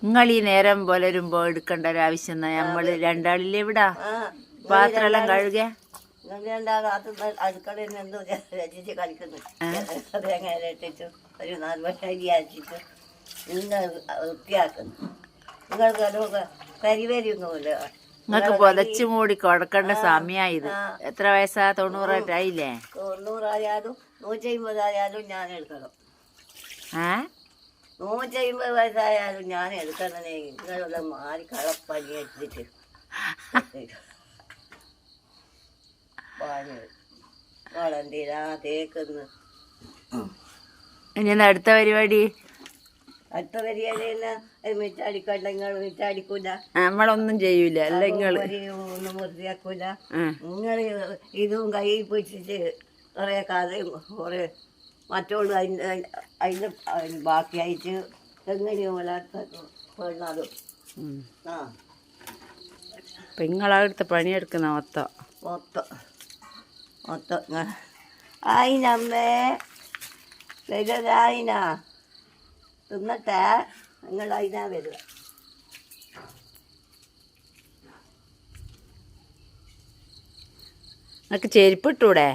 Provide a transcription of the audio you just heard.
നിങ്ങൾ ഈ നേരം പുലരുമ്പോ എടുക്കേണ്ട ഒരു ആവശ്യം നമ്മള് രണ്ടാളില്ലേ ഇവിടെ പാത്രെല്ലാം കഴുകിയ അടുക്കളയിൽ എന്തോ രചിച്ച് കളിക്കുന്നു തേങ്ങ ഇട്ടിട്ട് ഒരു 4 വർഷം അരി അരച്ചിട്ട് നിങ്ങൾ വൃത്തിയാക്കുന്നു. നിങ്ങൾക്ക് അതൊക്കെ കരിവേരിയൊന്നുമില്ല. നിങ്ങൾക്ക് പുതച്ചു മൂടി കൊടുക്കേണ്ട സമയായത്. എത്ര വയസ്സാ? 90 90 150 ഞാൻ എടുക്കണം. 150 വയസ്സായാലും ഞാൻ എടുക്കണേ. നിങ്ങളുള്ള മാറി കളപ്പനി എടുത്തിട്ട് വളന്തിരാ തേക്കുന്നു. ഇനി അടുത്ത പരിപാടി മിറ്റടിക്കണ്ട. നിങ്ങൾ മിറ്റടിക്കൂല, നമ്മളൊന്നും ചെയ്യൂല. അല്ലെങ്കിൽ ഒന്നും വൃത്തിയാക്കൂല. നിങ്ങൾ ഇതും കയ്യിൽ പിടിച്ചിട്ട് കുറേ കഥയും കുറേ മറ്റുള്ള അതിൻ്റെ ബാക്കിയായിട്ട് എങ്ങനെയോ വളർത്തും. പെങ്ങളടുത്ത് പണിയെടുക്കുന്ന മൊത്തം ആയിനമ്മേ വരതായിന തിന്നട്ടെ. നിങ്ങൾ അതിനാ വരിക. നിങ്ങൾക്ക് ചെരുപ്പിട്ടൂടെ?